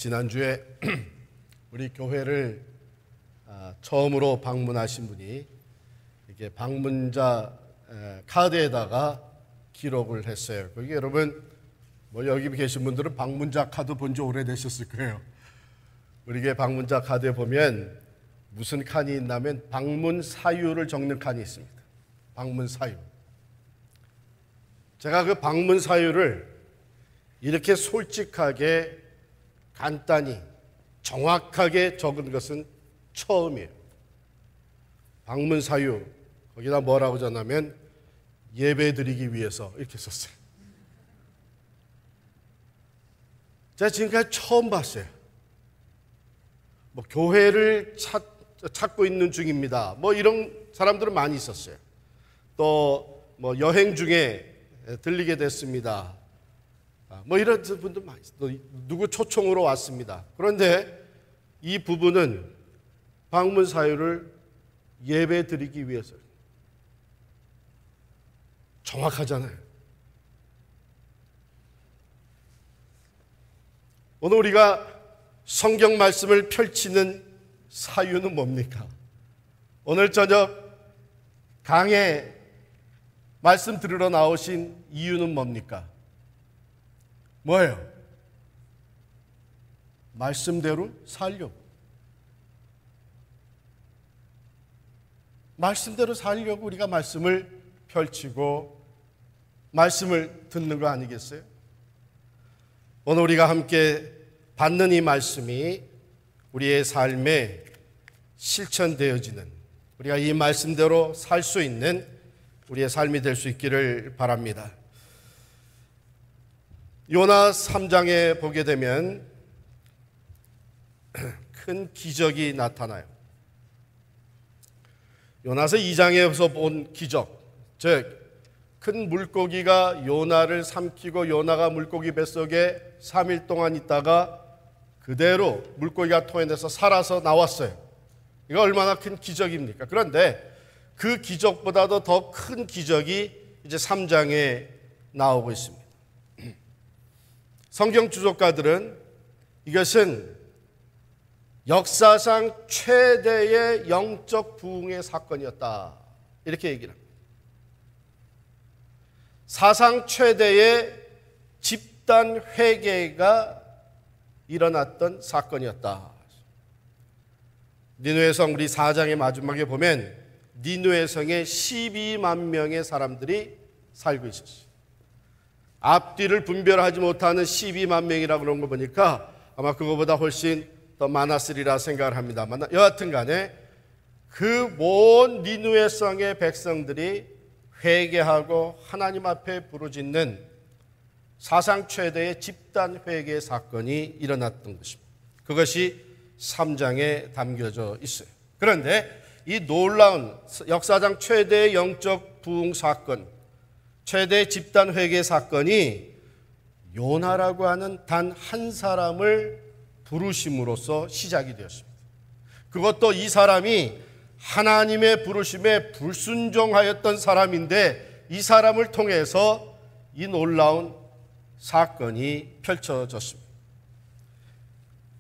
지난주에 우리 교회를 처음으로 방문하신 분이 이렇게 방문자 카드에다가 기록을 했어요. 그게 여러분 여기 계신 분들은 방문자 카드 본 지 오래되셨을 거예요. 우리 교회 방문자 카드에 보면 무슨 칸이 있냐면 방문 사유를 적는 칸이 있습니다. 방문 사유. 제가 그 방문 사유를 이렇게 솔직하게 간단히 정확하게 적은 것은 처음이에요. 방문 사유 거기다 뭐라고 적냐면 예배 드리기 위해서 이렇게 썼어요. 제가 지금까지 처음 봤어요. 교회를 찾고 있는 중입니다. 이런 사람들은 많이 있었어요. 또 여행 중에 들리게 됐습니다. 이런 분들 많이 있어요. 누구 초청으로 왔습니다. 그런데 이 부분은 방문 사유를 예배 드리기 위해서 정확하잖아요. 오늘 우리가 성경 말씀을 펼치는 사유는 뭡니까? 오늘 저녁 강에 말씀 들으러 나오신 이유는 뭡니까? 뭐예요? 말씀대로 살려고. 말씀대로 살려고 우리가 말씀을 펼치고 말씀을 듣는 거 아니겠어요? 오늘 우리가 함께 받는 이 말씀이 우리의 삶에 실천되어지는, 우리가 이 말씀대로 살 수 있는 우리의 삶이 될 수 있기를 바랍니다. 요나 3장에 보게 되면 큰 기적이 나타나요. 요나서 2장에서 본 기적, 즉 큰 물고기가 요나를 삼키고 요나가 물고기 뱃속에 3일 동안 있다가 그대로 물고기가 토해내서 살아서 나왔어요. 이거 얼마나 큰 기적입니까? 그런데 그 기적보다도 더 큰 기적이 이제 3장에 나오고 있습니다. 성경 주석가들은 이것은 역사상 최대의 영적 부흥의 사건이었다, 이렇게 얘기를 합니다. 사상 최대의 집단 회개가 일어났던 사건이었다. 니느웨 성 우리 4장의 마지막에 보면 니느웨 성에 12만 명의 사람들이 살고 있었어요. 앞뒤를 분별하지 못하는 12만 명이라고 그런 거 보니까 아마 그거보다 훨씬 더 많았으리라 생각을 합니다만, 여하튼 간에 그 먼 니느웨 성의 백성들이 회개하고 하나님 앞에 부르짖는 사상 최대의 집단 회개 사건이 일어났던 것입니다. 그것이 3장에 담겨져 있어요. 그런데 이 놀라운 역사상 최대의 영적 부흥 사건, 최대의 집단 회개 사건이 요나라고 하는 단 한 사람을 부르심으로써 시작이 되었습니다. 그것도 이 사람이 하나님의 부르심에 불순종하였던 사람인데 이 사람을 통해서 이 놀라운 사건이 펼쳐졌습니다.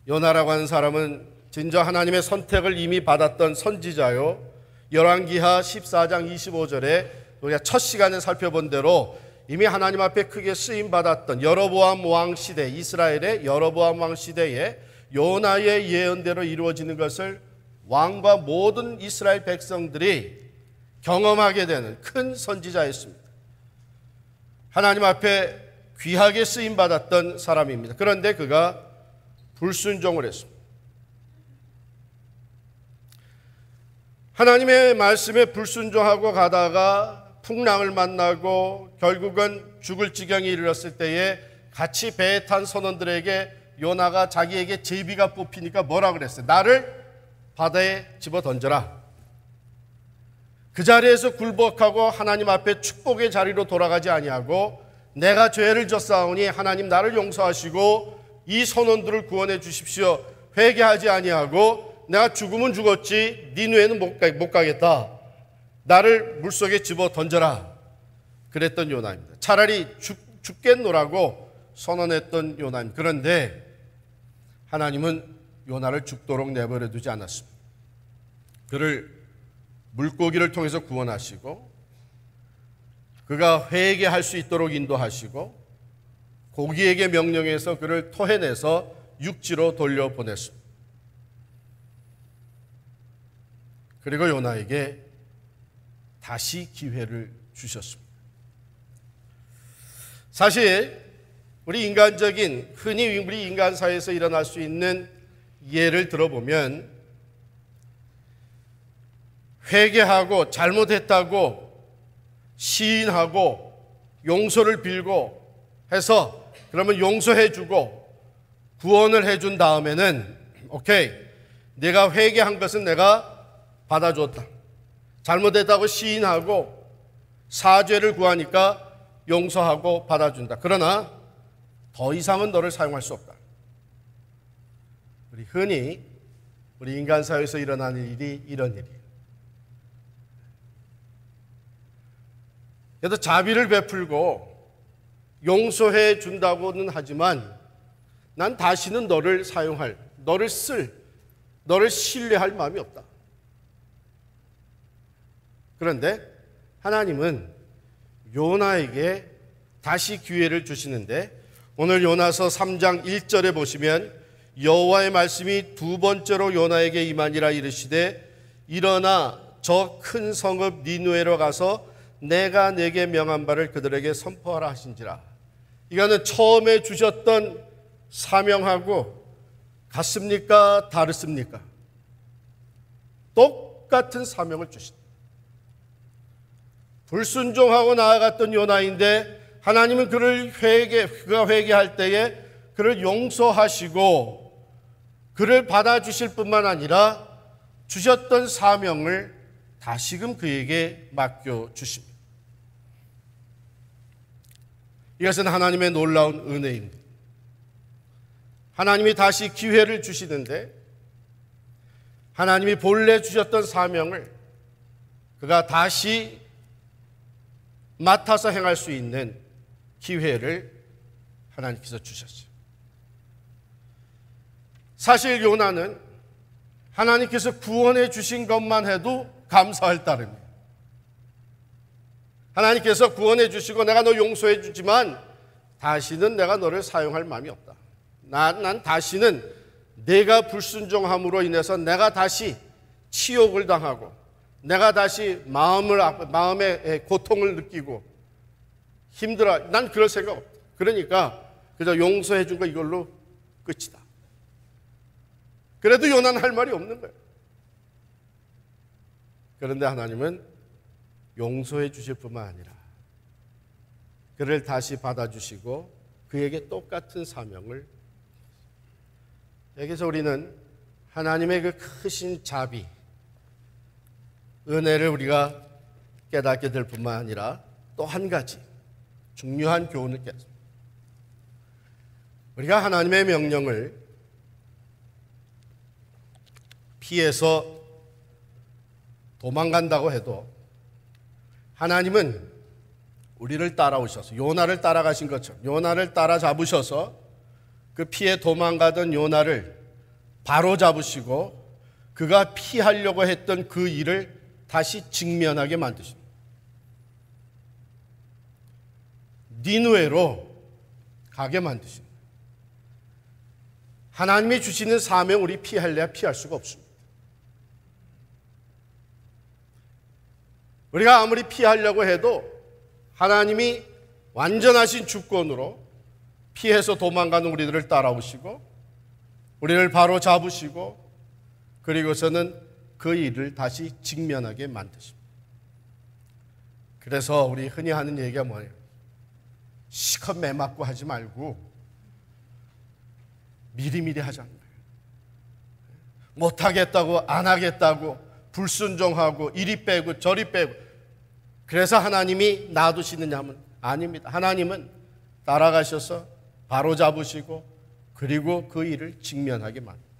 요나라고 하는 사람은 진정 하나님의 선택을 이미 받았던 선지자요, 열왕기하 14장 25절에 우리가 첫 시간에 살펴본 대로 이미 하나님 앞에 크게 쓰임받았던 여로보암 왕 시대, 이스라엘의 여로보암 왕 시대에 요나의 예언대로 이루어지는 것을 왕과 모든 이스라엘 백성들이 경험하게 되는 큰 선지자였습니다. 하나님 앞에 귀하게 쓰임받았던 사람입니다. 그런데 그가 불순종을 했습니다. 하나님의 말씀에 불순종하고 가다가 풍랑을 만나고 결국은 죽을 지경에 이르렀을 때에 같이 배에 탄 선원들에게 요나가 자기에게 제비가 뽑히니까 뭐라 그랬어요? 나를 바다에 집어 던져라. 그 자리에서 굴복하고 하나님 앞에 축복의 자리로 돌아가지 아니하고 내가 죄를 졌사오니 하나님 나를 용서하시고 이 선원들을 구원해 주십시오. 회개하지 아니하고 내가 죽으면 죽었지 니느웨는 못 가겠다. 나를 물속에 집어 던져라. 그랬던 요나입니다. 차라리 죽겠노라고 선언했던 요나입니다. 그런데 하나님은 요나를 죽도록 내버려 두지 않았습니다. 그를 물고기를 통해서 구원하시고 그가 회개할 수 있도록 인도하시고 고기에게 명령해서 그를 토해내서 육지로 돌려보냈습니다. 그리고 요나에게 다시 기회를 주셨습니다. 사실 우리 인간적인 흔히 우리 인간 사회에서 일어날 수 있는 예를 들어보면 회개하고 잘못했다고 시인하고 용서를 빌고 해서 그러면 용서해주고 구원을 해준 다음에는 오케이, 내가 회개한 것은 내가 받아줬다. 잘못했다고 시인하고 사죄를 구하니까 용서하고 받아준다. 그러나 더 이상은 너를 사용할 수 없다. 흔히 우리 인간 사회에서 일어나는 일이 이런 일이에요. 그래도 자비를 베풀고 용서해 준다고는 하지만 난 다시는 너를 사용할, 너를 신뢰할 마음이 없다. 그런데 하나님은 요나에게 다시 기회를 주시는데 오늘 요나서 3장 1절에 보시면 여호와의 말씀이 두 번째로 요나에게 임하니라 이르시되 일어나 저 큰 성읍 니느웨로 가서 내가 내게 명한 바를 그들에게 선포하라 하신지라. 이거는 처음에 주셨던 사명하고 같습니까? 다르습니까? 똑같은 사명을 주신다. 불순종하고 나아갔던 요나인데 하나님은 그가 회개할 때에 그를 용서하시고 그를 받아주실 뿐만 아니라 주셨던 사명을 다시금 그에게 맡겨주십니다. 이것은 하나님의 놀라운 은혜입니다. 하나님이 다시 기회를 주시는데 하나님이 본래 주셨던 사명을 그가 다시 맡아서 행할 수 있는 기회를 하나님께서 주셨어요. 사실 요나는 하나님께서 구원해 주신 것만 해도 감사할 따름이에요. 하나님께서 구원해 주시고 내가 너 용서해 주지만 다시는 내가 너를 사용할 마음이 없다. 난 다시는 내가 불순종함으로 인해서 내가 다시 치욕을 당하고 내가 다시 마음의 고통을 느끼고 힘들어. 난 그럴 생각 없다. 그러니까 그저 용서해 준 거 이걸로 끝이다. 그래도 요나는 할 말이 없는 거예요. 그런데 하나님은 용서해 주실 뿐만 아니라 그를 다시 받아주시고 그에게 똑같은 사명을. 여기서 우리는 하나님의 그 크신 자비, 은혜를 우리가 깨닫게 될 뿐만 아니라 또 한 가지 중요한 교훈을 깨닫습니다. 우리가 하나님의 명령을 피해서 도망간다고 해도 하나님은 우리를 따라오셔서 요나를 따라가신 것처럼 요나를 따라잡으셔서 그 피해 도망가던 요나를 바로 잡으시고 그가 피하려고 했던 그 일을 다시 직면하게 만드십니다. 니느웨로 가게 만드십니다. 하나님이 주시는 사명 우리 피할래야 피할 수가 없습니다. 우리가 아무리 피하려고 해도 하나님이 완전하신 주권으로 피해서 도망가는 우리들을 따라오시고 우리를 바로 잡으시고 그리고서는 그 일을 다시 직면하게 만드십니다. 그래서 우리 흔히 하는 얘기가 뭐예요? 시컷 매맞고 하지 말고 미리미리 하자는 거예요. 못하겠다고 안 하겠다고 불순종하고 이리 빼고 저리 빼고 그래서 하나님이 놔두시느냐 하면 아닙니다. 하나님은 따라가셔서 바로 잡으시고 그리고 그 일을 직면하게 만듭니다.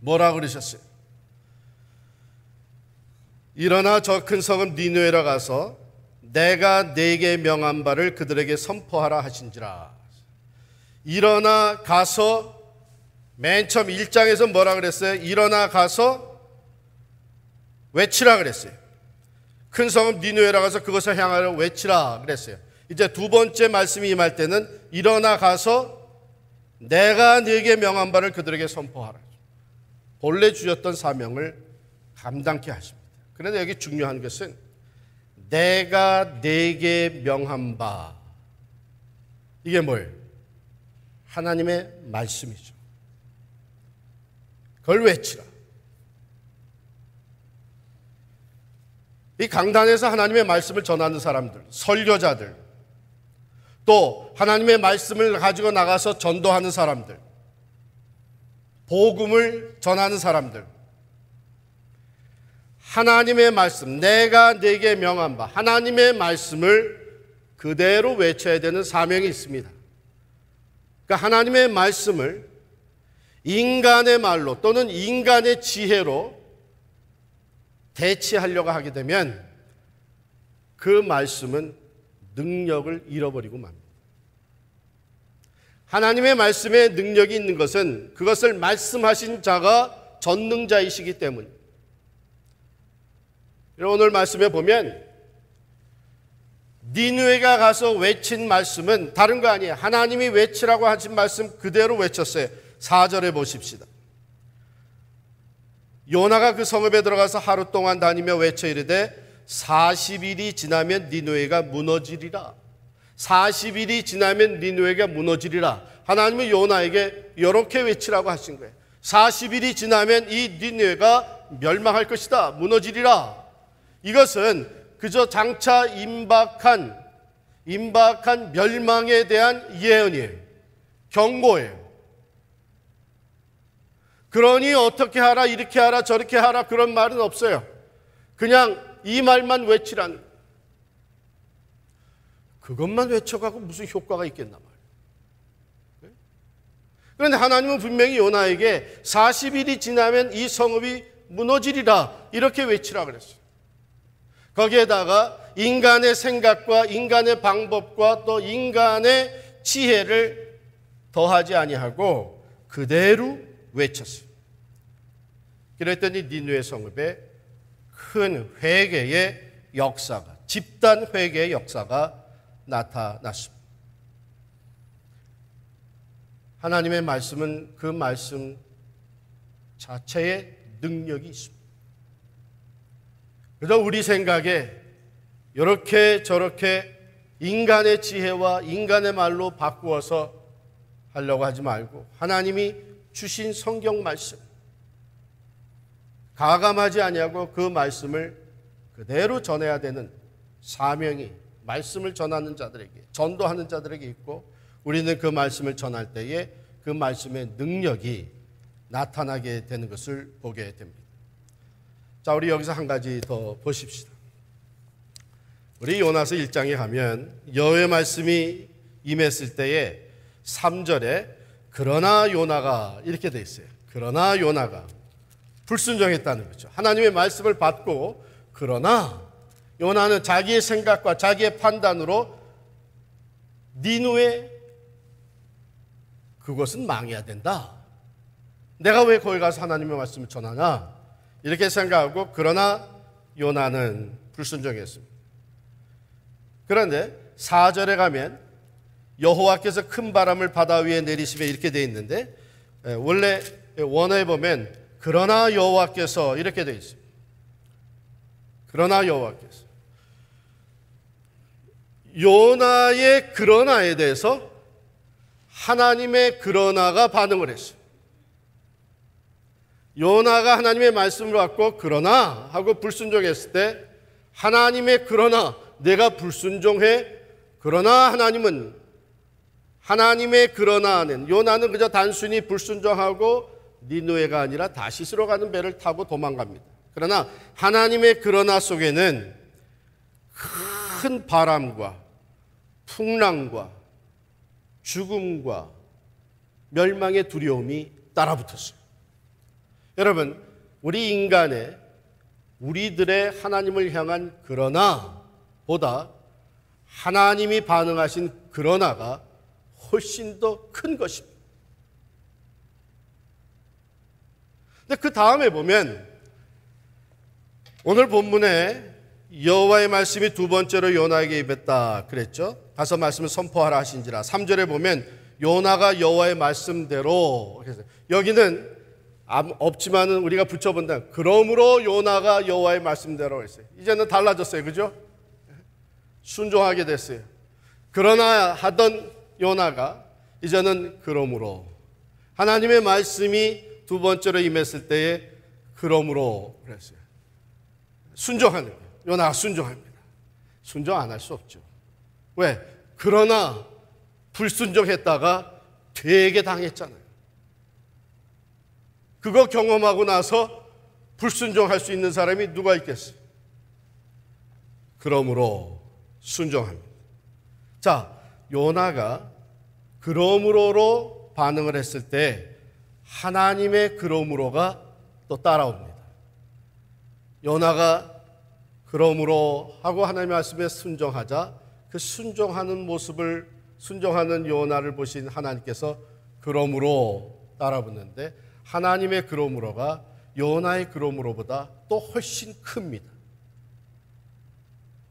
뭐라 그러셨어요? 일어나 저 큰 성읍 니느웨로 가서 내가 네게 명한 바를 그들에게 선포하라 하신지라. 일어나 가서, 맨 처음 1장에서 뭐라 그랬어요? 일어나 가서 외치라 그랬어요. 큰 성읍 니느웨라 가서 그것을 향하여 외치라 그랬어요. 이제 두 번째 말씀이 임할 때는 일어나 가서 내가 네게 명한 바를 그들에게 선포하라. 본래 주셨던 사명을 감당케 하십니다. 그런데 여기 중요한 것은 내가 네게 명한 바, 이게 뭐예요? 하나님의 말씀이죠. 그걸 외치라. 이 강단에서 하나님의 말씀을 전하는 사람들, 설교자들, 또 하나님의 말씀을 가지고 나가서 전도하는 사람들, 복음을 전하는 사람들, 하나님의 말씀, 내가 네게 명한 바, 하나님의 말씀을 그대로 외쳐야 되는 사명이 있습니다. 그러니까 하나님의 말씀을 인간의 말로 또는 인간의 지혜로 대치하려고 하게 되면 그 말씀은 능력을 잃어버리고 맙니다. 하나님의 말씀에 능력이 있는 것은 그것을 말씀하신 자가 전능자이시기 때문입니다. 오늘 말씀에 보면 니느웨가 가서 외친 말씀은 다른 거 아니에요. 하나님이 외치라고 하신 말씀 그대로 외쳤어요. 4절에 보십시다. 요나가 그 성읍에 들어가서 하루 동안 다니며 외쳐 이르되 40일이 지나면 니느웨가 무너지리라. 40일이 지나면 니느웨가 무너지리라. 하나님은 요나에게 이렇게 외치라고 하신 거예요. 40일이 지나면 이 니느웨가 멸망할 것이다. 무너지리라. 이것은 그저 장차 임박한 멸망에 대한 예언이에요. 경고예요. 그러니 어떻게 하라, 이렇게 하라, 저렇게 하라 그런 말은 없어요. 그냥 이 말만 외치라는 거예요. 그것만 외쳐가고 무슨 효과가 있겠나 말이에요. 그런데 하나님은 분명히 요나에게 40일이 지나면 이 성읍이 무너지리라 이렇게 외치라 그랬어요. 거기에다가 인간의 생각과 인간의 방법과 또 인간의 지혜를 더하지 아니하고 그대로 외쳤어요. 그랬더니 니느웨 성읍에 큰 회개의 역사가, 집단 회개의 역사가 나타났습니다. 하나님의 말씀은 그 말씀 자체에 능력이 있습니다. 그래서 우리 생각에 이렇게 저렇게 인간의 지혜와 인간의 말로 바꾸어서 하려고 하지 말고 하나님이 주신 성경 말씀 가감하지 아니하고 그 말씀을 그대로 전해야 되는 사명이 말씀을 전하는 자들에게, 전도하는 자들에게 있고 우리는 그 말씀을 전할 때에 그 말씀의 능력이 나타나게 되는 것을 보게 됩니다. 자, 우리 여기서 한 가지 더 보십시다. 우리 요나서 1장에 가면 여호와의 말씀이 임했을 때에 3절에 그러나 요나가 이렇게 돼 있어요. 그러나 요나가 불순종했다는 거죠. 하나님의 말씀을 받고 그러나 요나는 자기의 생각과 자기의 판단으로 니느웨 그것은 망해야 된다. 내가 왜 거기 가서 하나님의 말씀을 전하냐? 이렇게 생각하고 그러나 요나는 불순종했습니다. 그런데 4절에 가면 여호와께서 큰 바람을 바다 위에 내리시며 이렇게 되어 있는데 원래 원어에 보면 그러나 여호와께서 이렇게 되어 있습니다. 그러나 여호와께서 요나의 그러나에 대해서 하나님의 그러나가 반응을 했어요. 요나가 하나님의 말씀을 받고 그러나 하고 불순종했을 때 하나님의 그러나 내가 불순종해 그러나 하나님의 그러나는 요나는 그저 단순히 불순종하고 니느웨가 아니라 다시스로 가는 배를 타고 도망갑니다. 그러나 하나님의 그러나 속에는 큰 바람과 풍랑과 죽음과 멸망의 두려움이 따라붙었어요. 여러분, 우리 인간의 우리들의 하나님을 향한 그러나 보다 하나님이 반응하신 그러나가 훨씬 더 큰 것입니다. 근데 그 다음에 보면 오늘 본문에 여호와의 말씀이 두 번째로 요나에게 임했다 그랬죠. 가서 말씀을 선포하라 하신지라. 3절에 보면 요나가 여호와의 말씀대로, 여기는 없지만은 우리가 붙여본다. 그러므로 요나가 여호와의 말씀대로 했어요. 이제는 달라졌어요. 그죠? 순종하게 됐어요. 그러나 하던 요나가 이제는 그러므로, 하나님의 말씀이 두 번째로 임했을 때에 그러므로 그랬어요. 순종하는 거예요. 요나가 순종합니다. 순종 안 할 수 없죠. 왜? 그러나 불순종했다가 되게 당했잖아요. 그거 경험하고 나서 불순종할 수 있는 사람이 누가 있겠어요? 그러므로 순종합니다. 자, 요나가 그러므로로 반응을 했을 때 하나님의 그러므로가 또 따라옵니다. 요나가 그러므로 하고 하나님의 말씀에 순종하자 그 순종하는 모습을, 순종하는 요나를 보신 하나님께서 그러므로 따라붙는데 하나님의 그러므로가 요나의 그러므로보다 또 훨씬 큽니다.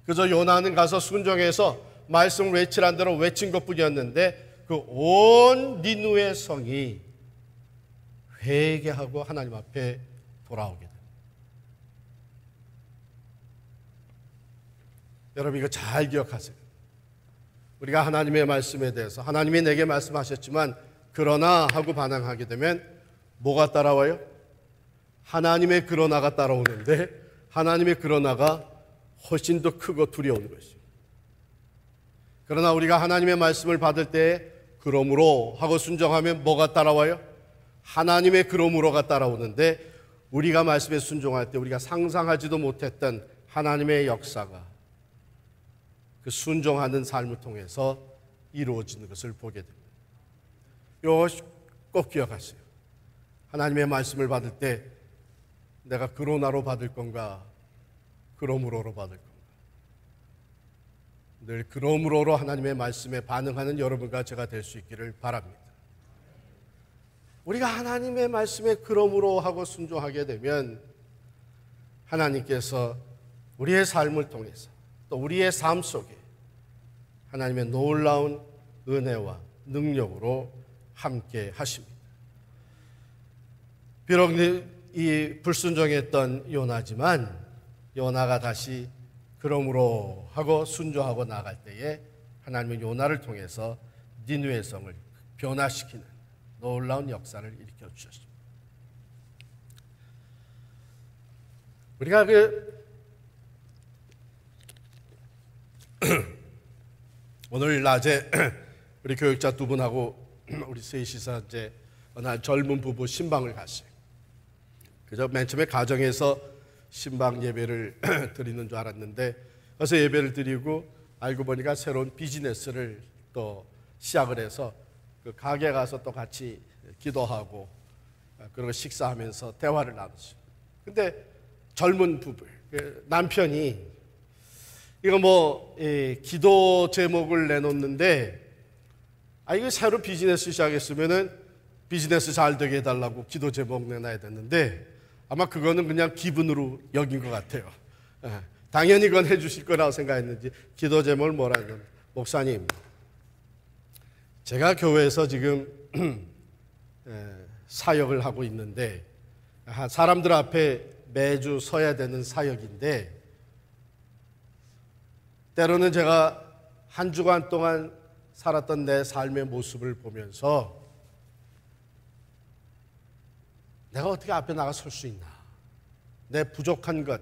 그저 요나는 가서 순종해서 말씀을 외치란 대로 외친 것뿐이었는데 그 온 니느웨 성이 회개하고 하나님 앞에 돌아오게 됩니다. 여러분 이거 잘 기억하세요. 우리가 하나님의 말씀에 대해서 하나님이 내게 말씀하셨지만 그러나 하고 반항하게 되면 뭐가 따라와요? 하나님의 그러나가 따라오는데 하나님의 그러나가 훨씬 더 크고 두려운 것이죠. 그러나 우리가 하나님의 말씀을 받을 때 그러므로 하고 순종하면 뭐가 따라와요? 하나님의 그러므로가 따라오는데 우리가 말씀에 순종할 때 우리가 상상하지도 못했던 하나님의 역사가 그 순종하는 삶을 통해서 이루어지는 것을 보게 됩니다. 이거 꼭 기억하세요. 하나님의 말씀을 받을 때 내가 그러나로 받을 건가 그러므로로 받을 건가. 늘 그러므로로 하나님의 말씀에 반응하는 여러분과 제가 될 수 있기를 바랍니다. 우리가 하나님의 말씀에 그러므로 하고 순종하게 되면 하나님께서 우리의 삶을 통해서 또 우리의 삶 속에 하나님의 놀라운 은혜와 능력으로 함께 하십니다. 비록 이 불순종했던 요나지만 요나가 다시 그러므로 하고 순종하고 나갈 때에 하나님은 요나를 통해서 니느웨 성을 변화시키는 놀라운 역사를 일으켜 주셨습니다. 우리가 오늘 낮에 우리 교육자 두 분하고 우리 셋이서 이제 어느 젊은 부부 신방을 갔어요. 그저 맨 처음에 가정에서 신방 예배를 드리는 줄 알았는데 그래서 예배를 드리고 알고 보니까 새로운 비즈니스를 또 시작을 해서 그 가게 가서 또 같이 기도하고 그리고 식사하면서 대화를 나눴어요. 근데 젊은 부부, 남편이 이거 기도 제목을 내놓는데 이거 새로 비즈니스 시작했으면은 비즈니스 잘 되게 해달라고 기도 제목 내놔야 됐는데 아마 그거는 그냥 기분으로 여긴 것 같아요. 당연히 그건 해주실 거라고 생각했는지 기도 제목을 뭐라 했냐면 목사님, 제가 교회에서 지금 사역을 하고 있는데 사람들 앞에 매주 서야 되는 사역인데 때로는 제가 한 주간 동안 살았던 내 삶의 모습을 보면서 내가 어떻게 앞에 나가 설 수 있나? 내 부족한 것,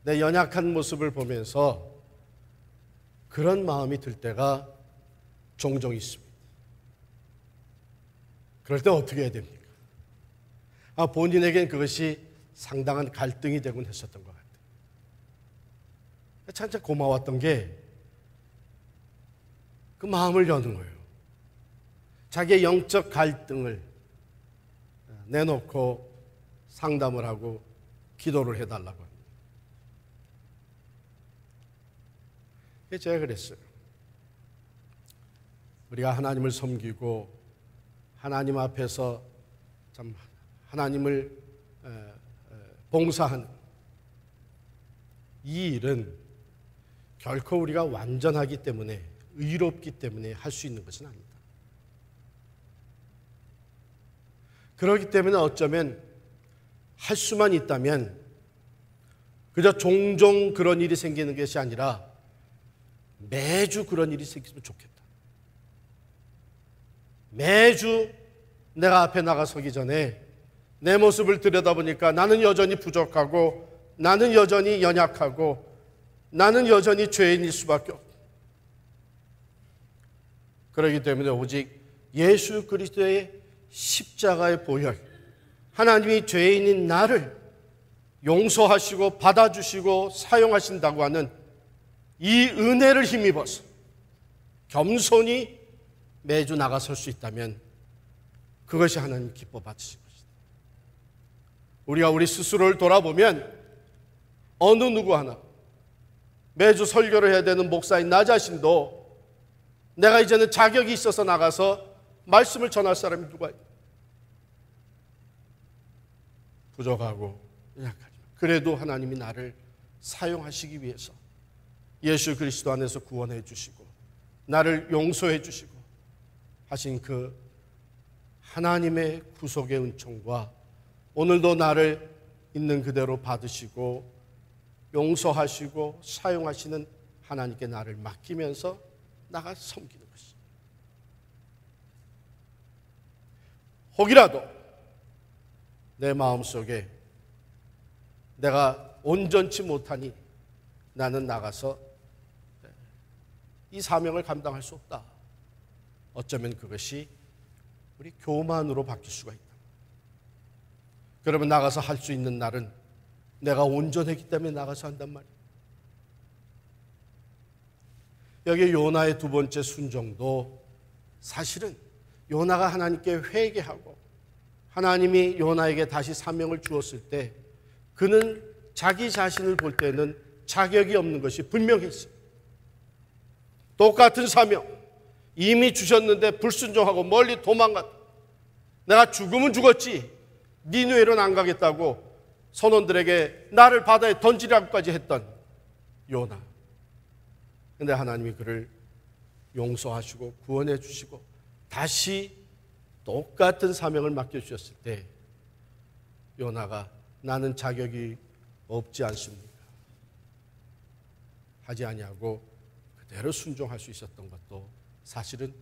내 연약한 모습을 보면서 그런 마음이 들 때가 종종 있습니다. 그럴 때 어떻게 해야 됩니까? 본인에겐 그것이 상당한 갈등이 되곤 했었던 것 같아요. 참 고마웠던 게 그 마음을 여는 거예요. 자기의 영적 갈등을 내놓고 상담을 하고 기도를 해달라고 합니다. 제가 그랬어요. 우리가 하나님을 섬기고 하나님 앞에서 참 하나님을 봉사하는 이 일은 결코 우리가 완전하기 때문에, 의롭기 때문에 할 수 있는 것은 아닙니다. 그렇기 때문에 어쩌면 할 수만 있다면 그저 종종 그런 일이 생기는 것이 아니라 매주 그런 일이 생기면 좋겠다. 매주 내가 앞에 나가서기 전에 내 모습을 들여다보니까 나는 여전히 부족하고, 나는 여전히 연약하고, 나는 여전히 죄인일 수밖에 없고, 그렇기 때문에 오직 예수 그리스도의 십자가의 보혈, 하나님이 죄인인 나를 용서하시고 받아주시고 사용하신다고 하는 이 은혜를 힘입어서 겸손히 매주 나가설 수 있다면 그것이 하나님 기뻐 받으신 것이다. 우리가 우리 스스로를 돌아보면 어느 누구 하나, 매주 설교를 해야 되는 목사인 나 자신도 내가 이제는 자격이 있어서 나가서 말씀을 전할 사람이 누가 있나? 부족하고 연약하지만 그래도 하나님이 나를 사용하시기 위해서 예수 그리스도 안에서 구원해 주시고 나를 용서해 주시고 하신 그 하나님의 구속의 은총과 오늘도 나를 있는 그대로 받으시고 용서하시고 사용하시는 하나님께 나를 맡기면서 나가 섬기는 것입니다. 혹이라도 내 마음속에 내가 온전치 못하니 나는 나가서 이 사명을 감당할 수 없다. 어쩌면 그것이 우리 교만으로 바뀔 수가 있다. 그러면 나가서 할 수 있는 날은 내가 온전했기 때문에 나가서 한단 말이에요. 여기 요나의 두 번째 순종도 사실은 요나가 하나님께 회개하고 하나님이 요나에게 다시 사명을 주었을 때 그는 자기 자신을 볼 때는 자격이 없는 것이 분명했어요. 똑같은 사명 이미 주셨는데 불순종하고 멀리 도망갔다. 내가 죽으면 죽었지 니느웨로는 안 가겠다고 선원들에게 나를 바다에 던지라고까지 했던 요나. 그런데 하나님이 그를 용서하시고 구원해 주시고 다시 똑같은 사명을 맡겨주셨을 때 요나가 나는 자격이 없지 않습니까? 하지 아니하고 그대로 순종할 수 있었던 것도 사실은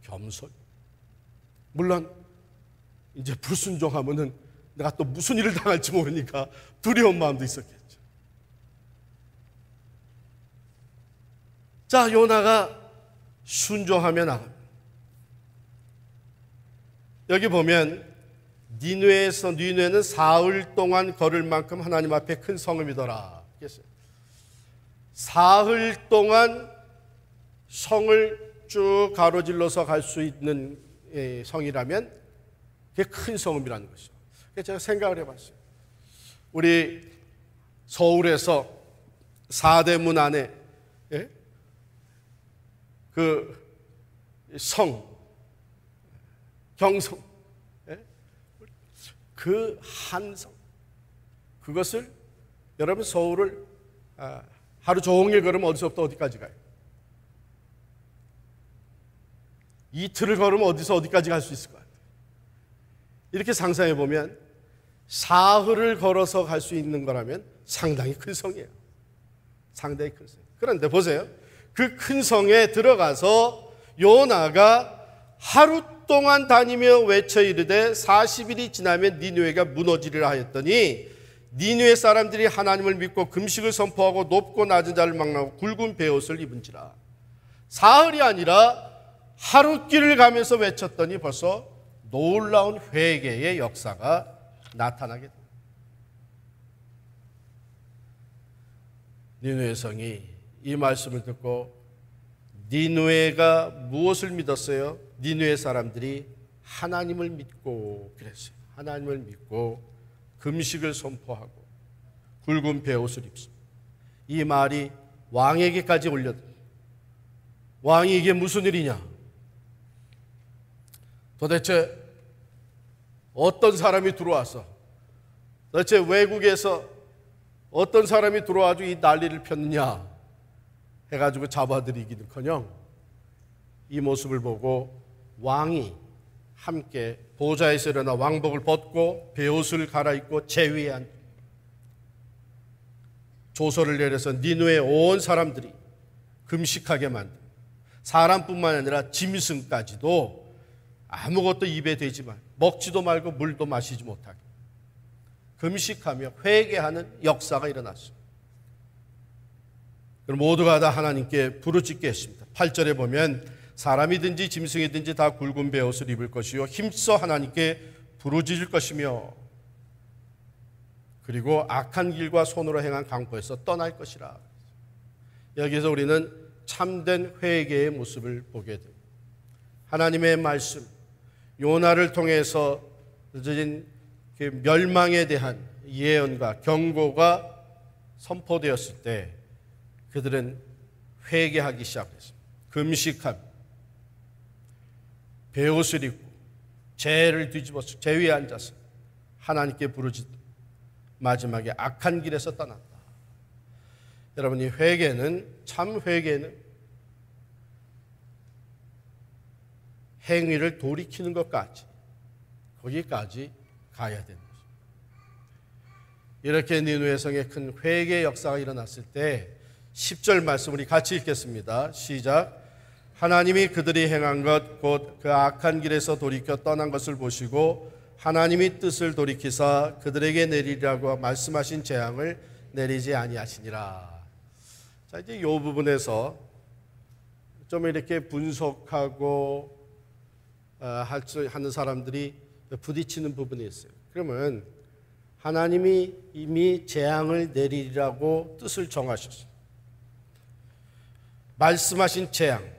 겸손. 물론 이제 불순종하면은 내가 또 무슨 일을 당할지 모르니까 두려운 마음도 있었겠죠. 자, 요나가 순종하며 나갑니다. 여기 보면 니느웨는 사흘 동안 걸을 만큼 하나님 앞에 큰 성읍이더라. 사흘 동안 성을 쭉 가로질러서 갈 수 있는 성이라면 그게 큰 성읍이라는 것이죠. 그래서 제가 생각을 해봤어요. 우리 서울에서 사대문 안에 그 성, 경성, 그 한성, 그것을 여러분 서울을 하루 종일 걸으면 어디서부터 어디까지 가요? 이틀을 걸으면 어디서 어디까지 갈 수 있을 것 같아요. 이렇게 상상해 보면 사흘을 걸어서 갈 수 있는 거라면 상당히 큰 성이에요. 상당히 큰 성. 그런데 보세요. 그 큰 성에 들어가서 요나가 하루 동안 다니며 외쳐 이르되 40일이 지나면 니느웨가 무너지리라 하였더니 니느웨 사람들이 하나님을 믿고 금식을 선포하고 높고 낮은 자를 망라하고 굵은 베옷을 입은지라. 사흘이 아니라 하루 길을 가면서 외쳤더니 벌써 놀라운 회개의 역사가 나타나게 됩니다. 니느웨 성이 이 말씀을 듣고 니느웨가 무엇을 믿었어요? 니느웨 사람들이 하나님을 믿고 그랬어요. 하나님을 믿고 금식을 선포하고 굵은 베옷을 입습니다. 이 말이 왕에게까지 올렸다. 왕이 이게 무슨 일이냐? 도대체 어떤 사람이 들어와서, 도대체 외국에서 어떤 사람이 들어와가지고 이 난리를 폈느냐 해가지고 잡아들이기는커녕 이 모습을 보고 왕이 함께 보좌에서 일어나 왕복을 벗고 베옷을 갈아입고 제위에 앉고 조서를 내려서 니느웨 온 사람들이 금식하게 만든, 사람뿐만 아니라 짐승까지도 아무것도 입에 대지 말고 먹지도 말고 물도 마시지 못하게 금식하며 회개하는 역사가 일어났습니다. 그럼 모두가 다 하나님께 부르짖게 했습니다. 8절에 보면 사람이든지 짐승이든지 다 굵은 베옷을 입을 것이요 힘써 하나님께 부르짖을 것이며 그리고 악한 길과 손으로 행한 강포에서 떠날 것이라. 여기서 우리는 참된 회개의 모습을 보게 됩니다. 하나님의 말씀, 요나를 통해서 늦어진 멸망에 대한 예언과 경고가 선포되었을 때 그들은 회개하기 시작했습니다. 금식하며 베옷을 입고 재를 뒤집어서 재 위에 앉아서 하나님께 부르짖고 마지막에 악한 길에서 떠났다. 여러분이 회개는, 참 회개는 행위를 돌이키는 것까지, 거기까지 가야 됩니다. 이렇게 니느웨 성에 큰 회개의 역사가 일어났을 때 10절 말씀 우리 같이 읽겠습니다. 시작. 하나님이 그들이 행한 것 곧 그 악한 길에서 돌이켜 떠난 것을 보시고 하나님이 뜻을 돌이키사 그들에게 내리라고 말씀하신 재앙을 내리지 아니하시니라. 자, 이제 이 부분에서 좀 이렇게 분석하고 하는 사람들이 부딪히는 부분이 있어요. 그러면 하나님이 이미 재앙을 내리라고 뜻을 정하셨어요. 말씀하신 재앙.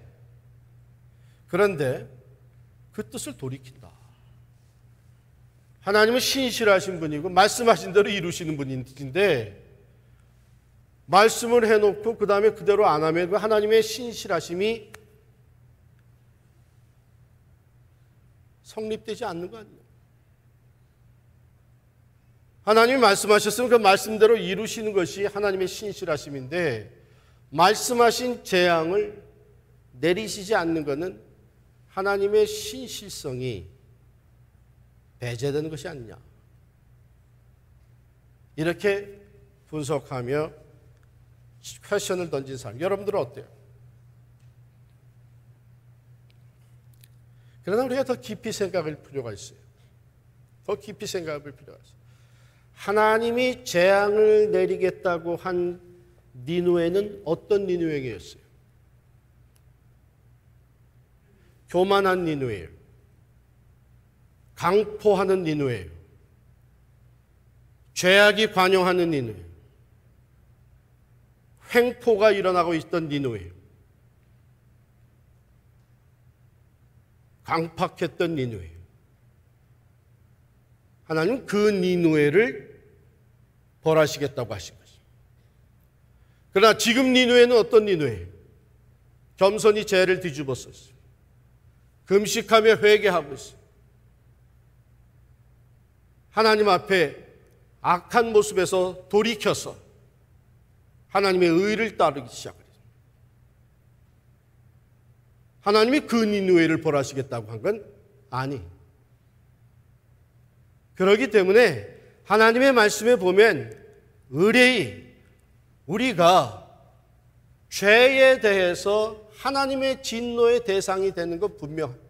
그런데 그 뜻을 돌이킨다. 하나님은 신실하신 분이고 말씀하신 대로 이루시는 분인데 말씀을 해놓고 그 다음에 그대로 안 하면 그 하나님의 신실하심이 성립되지 않는 거 아니에요. 하나님이 말씀하셨으면 그 말씀대로 이루시는 것이 하나님의 신실하심인데 말씀하신 재앙을 내리시지 않는 것은 하나님의 신실성이 배제되는 것이 아니냐. 이렇게 분석하며 퀘션을 던진 사람, 여러분들은 어때요? 그러나 우리가 더 깊이 생각할 필요가 있어요. 더 깊이 생각할 필요가 있어요. 하나님이 재앙을 내리겠다고 한 니느웨는 어떤 니느웨였어요? 교만한 니느웨예요. 강포하는 니느웨예요. 죄악이 관영하는 니느웨예요. 횡포가 일어나고 있던 니느웨예요. 강팍했던 니느웨예요. 하나님은 그 니느웨를 벌하시겠다고 하신 거죠. 그러나 지금 니느웨는 어떤 니느웨예요? 겸손히 죄를 뒤집었었어요. 금식하며 회개하고 있어요. 하나님 앞에 악한 모습에서 돌이켜서 하나님의 의를 따르기 시작합니다. 하나님이 그 니느웨를 벌하시겠다고 한 건 아니. 그렇기 때문에 하나님의 말씀에 보면 의뢰이 우리가 죄에 대해서 하나님의 진노의 대상이 되는 건 분명합니다.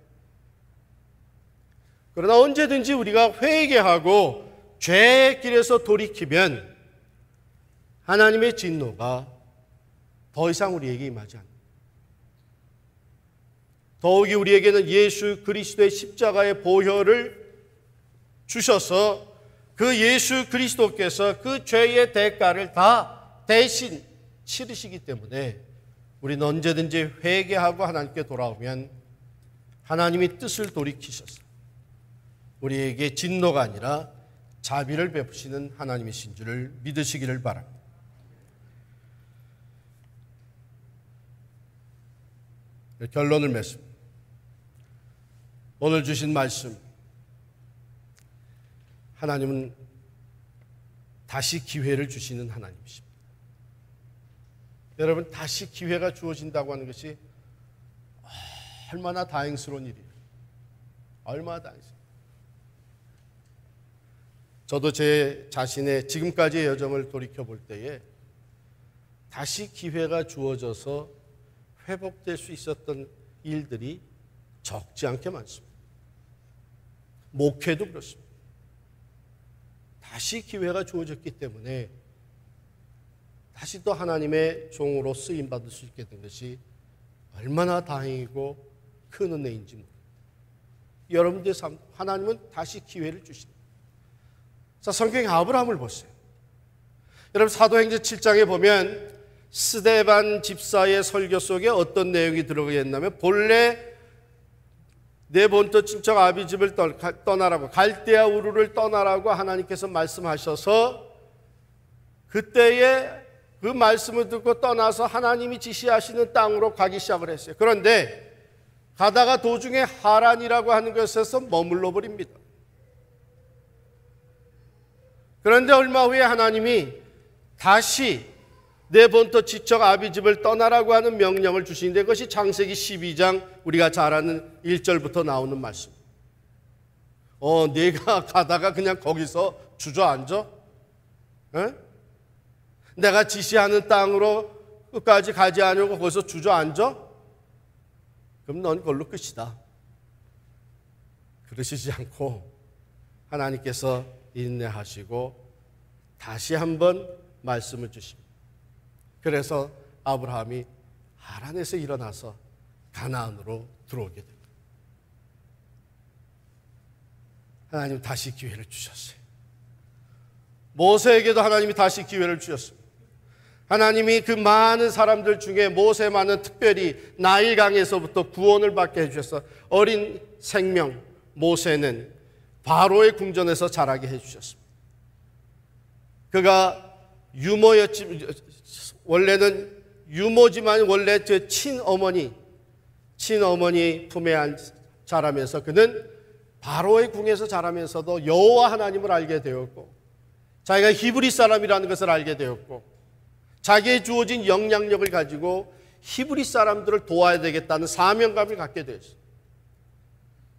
그러나 언제든지 우리가 회개하고 죄의 길에서 돌이키면 하나님의 진노가 더 이상 우리에게 임하지 않습니다. 더욱이 우리에게는 예수 그리스도의 십자가의 보혈을 주셔서 그 예수 그리스도께서 그 죄의 대가를 다 대신 치르시기 때문에 우리는 언제든지 회개하고 하나님께 돌아오면 하나님이 뜻을 돌이키셔서 우리에게 진노가 아니라 자비를 베푸시는 하나님이신 줄을 믿으시기를 바랍니다. 결론을 맺습니다. 오늘 주신 말씀, 하나님은 다시 기회를 주시는 하나님이십니다. 여러분, 다시 기회가 주어진다고 하는 것이 얼마나 다행스러운 일이에요. 얼마나 다행스러워요. 저도 제 자신의 지금까지의 여정을 돌이켜볼 때에 다시 기회가 주어져서 회복될 수 있었던 일들이 적지 않게 많습니다. 목회도 그렇습니다. 다시 기회가 주어졌기 때문에 다시 또 하나님의 종으로 쓰임받을 수 있게 된 것이 얼마나 다행이고 큰 은혜인지 모릅니다. 여러분들의 삶, 하나님은 다시 기회를 주십니다. 자, 성경의 아브라함을 보세요. 여러분, 사도행전 7장에 보면 스데반 집사의 설교 속에 어떤 내용이 들어가 있냐면, 본래 내 본토 친척 아비 집을 떠나라고, 갈대아 우르를 떠나라고 하나님께서 말씀하셔서 그때에 그 말씀을 듣고 떠나서 하나님이 지시하시는 땅으로 가기 시작을 했어요. 그런데 가다가 도중에 하란이라고 하는 곳에서 머물러 버립니다. 그런데 얼마 후에 하나님이 다시 내 본토 친척 아비 집을 떠나라고 하는 명령을 주시는데, 그것이 창세기 12장 우리가 잘 아는 1절부터 나오는 말씀. 내가 가다가 그냥 거기서 주저앉아? 에? 내가 지시하는 땅으로 끝까지 가지 않으려고 거기서 주저앉아? 그럼 넌 그걸로 끝이다. 그러시지 않고 하나님께서 인내하시고 다시 한번 말씀을 주십니다. 그래서 아브라함이 하란에서 일어나서 가나안으로 들어오게 됩니다. 하나님 다시 기회를 주셨어요. 모세에게도 하나님이 다시 기회를 주셨습니다. 하나님이 그 많은 사람들 중에 모세만은 특별히 나일강에서부터 구원을 받게 해주셔서 어린 생명 모세는 바로의 궁전에서 자라게 해주셨습니다. 그가 유모였지, 원래는 유모지만 원래 제 친어머니 품에 자라면서 그는 바로의 궁에서 자라면서도 여호와 하나님을 알게 되었고, 자기가 히브리 사람이라는 것을 알게 되었고, 자기의 주어진 영향력을 가지고 히브리 사람들을 도와야 되겠다는 사명감을 갖게 되었어요.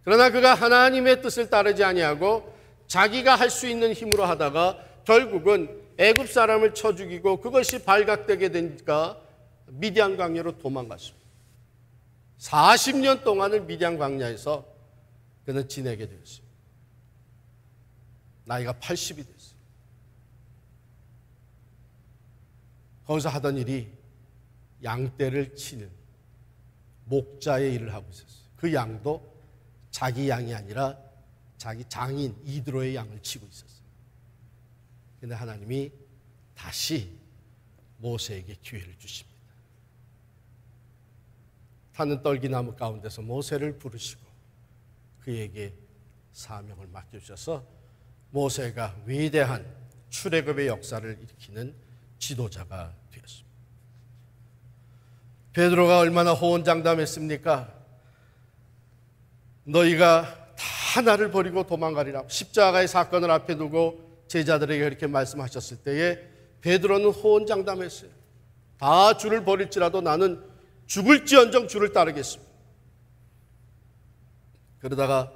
그러나 그가 하나님의 뜻을 따르지 아니하고 자기가 할 수 있는 힘으로 하다가 결국은 애굽 사람을 쳐 죽이고, 그것이 발각되게 되니까 미디안 광야로 도망갔습니다. 40년 동안을 미디안 광야에서 그는 지내게 되었어요. 나이가 80이 됐어요. 거기서 하던 일이 양떼를 치는 목자의 일을 하고 있었어요. 그 양도 자기 양이 아니라 자기 장인 이드로의 양을 치고 있었어요. 그런데 하나님이 다시 모세에게 기회를 주십니다. 타는 떨기나무 가운데서 모세를 부르시고 그에게 사명을 맡겨주셔서 모세가 위대한 출애굽의 역사를 일으키는 지도자가 되었습니다. 베드로가 얼마나 호언장담했습니까? 너희가 다 나를 버리고 도망가리라. 십자가의 사건을 앞에 두고 제자들에게 그렇게 말씀하셨을 때에 베드로는 호언장담했어요. 다 주를 버릴지라도 나는 죽을지언정 주를 따르겠습니다. 그러다가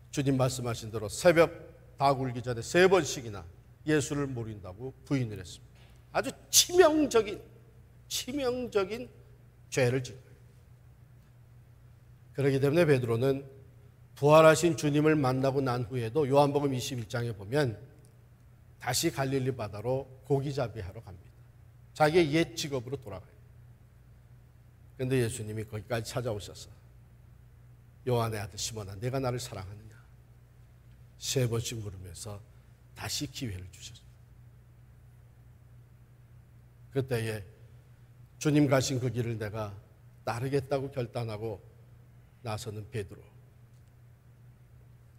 주님 말씀하신 대로 새벽 다 굴기 전에 3번씩이나 예수를 모른다고 부인을 했습니다. 아주 치명적인 죄를 지은 거예요. 그렇기 때문에 베드로는 부활하신 주님을 만나고 난 후에도 요한복음 21장에 보면 다시 갈릴리 바다로 고기잡이 하러 갑니다. 자기의 옛 직업으로 돌아가요. 그런데 예수님이 거기까지 찾아오셔서 요한의 아들 시몬아, 내가 나를 사랑하느냐 3번씩 물으면서 다시 기회를 주셨습니다. 그때에 주님 가신 그 길을 내가 따르겠다고 결단하고 나서는 베드로,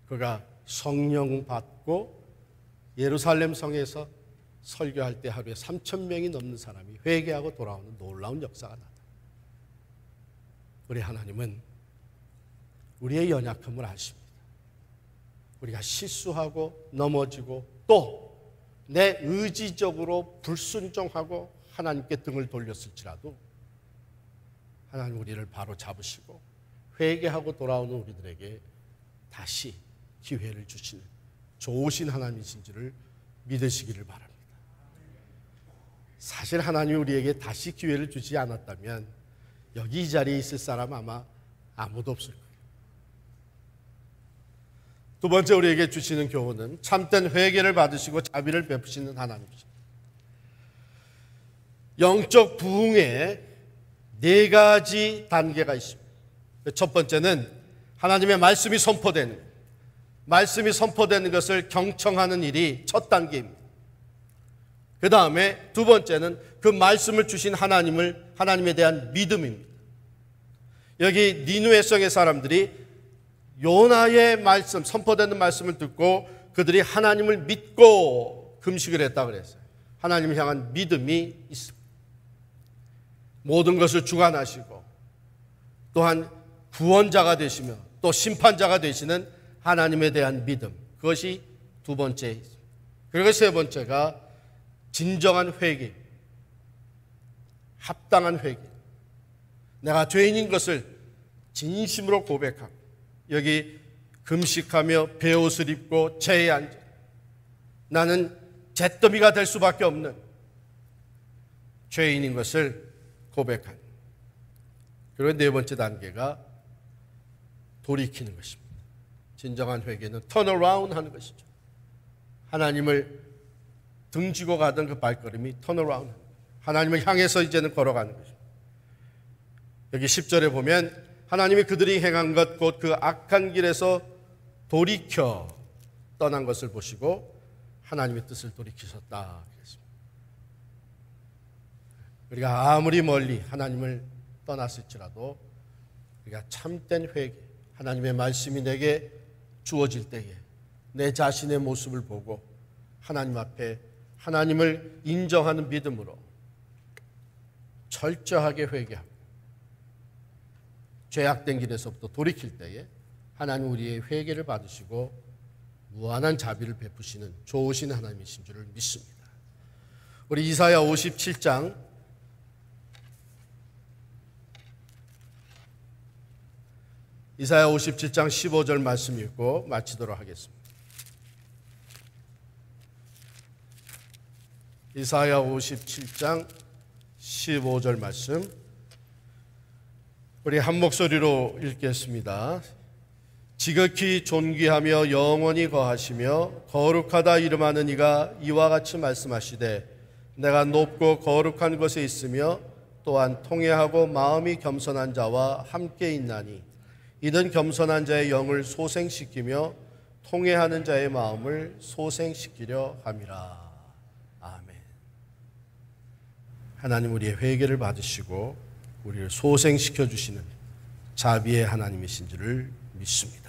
그가 성령 받고 예루살렘 성에서 설교할 때 하루에 3,000명이 넘는 사람이 회개하고 돌아오는 놀라운 역사가 나다. 우리 하나님은 우리의 연약함을 아십니다. 우리가 실수하고 넘어지고 또 내 의지적으로 불순종하고 하나님께 등을 돌렸을지라도 하나님 우리를 바로 잡으시고 회개하고 돌아오는 우리들에게 다시 기회를 주시는 좋으신 하나님이신지를 믿으시기를 바랍니다. 사실 하나님이 우리에게 다시 기회를 주지 않았다면 여기 이 자리에 있을 사람 아마 아무도 없을 거예요. 두 번째 우리에게 주시는 교훈은 참된 회개를 받으시고 자비를 베푸시는 하나님이십니다. 영적 부흥에 네 가지 단계가 있습니다. 첫 번째는 하나님의 말씀이 선포되는 거예요. 말씀이 선포되는 것을 경청하는 일이 첫 단계입니다. 그 다음에 두 번째는 그 말씀을 주신 하나님에 대한 믿음입니다. 여기 니느웨 성의 사람들이 요나의 말씀, 선포되는 말씀을 듣고 그들이 하나님을 믿고 금식을 했다고 그랬어요. 하나님을 향한 믿음이 있습니다. 모든 것을 주관하시고 또한 구원자가 되시며 또 심판자가 되시는 하나님에 대한 믿음, 그것이 두 번째 있습니다. 그리고 세 번째가 진정한 회개, 합당한 회개. 내가 죄인인 것을 진심으로 고백하고 여기 금식하며 베옷을 입고 제에 앉아 나는 잿더미가 될 수밖에 없는 죄인인 것을 고백하는. 그리고 네 번째 단계가 돌이키는 것입니다. 진정한 회개는 턴어라운드 하는 것이죠. 하나님을 등지고 가던 그 발걸음이 턴어라운드, 하나님을 향해서 이제는 걸어가는 것입니다. 여기 10절에 보면 하나님이 그들이 행한 것 곧 그 악한 길에서 돌이켜 떠난 것을 보시고 하나님의 뜻을 돌이키셨다 그랬습니다. 우리가 아무리 멀리 하나님을 떠났을지라도 우리가 참된 회개, 하나님의 말씀이 내게 주어질 때에 내 자신의 모습을 보고 하나님 앞에 하나님을 인정하는 믿음으로 철저하게 회개하고 죄악된 길에서부터 돌이킬 때에 하나님 우리의 회개를 받으시고 무한한 자비를 베푸시는 좋으신 하나님이신 줄을 믿습니다. 우리 이사야 57장 15절 말씀 읽고 마치도록 하겠습니다. 이사야 57장 15절 말씀 우리 한 목소리로 읽겠습니다. 지극히 존귀하며 영원히 거하시며 거룩하다 이름하는 이가 이와 같이 말씀하시되 내가 높고 거룩한 곳에 있으며 또한 통회하고 마음이 겸손한 자와 함께 있나니 이는 겸손한 자의 영을 소생시키며 통회하는 자의 마음을 소생시키려 함이라. 아멘. 하나님 우리의 회개를 받으시고 우리를 소생시켜 주시는 자비의 하나님이신 줄을 믿습니다.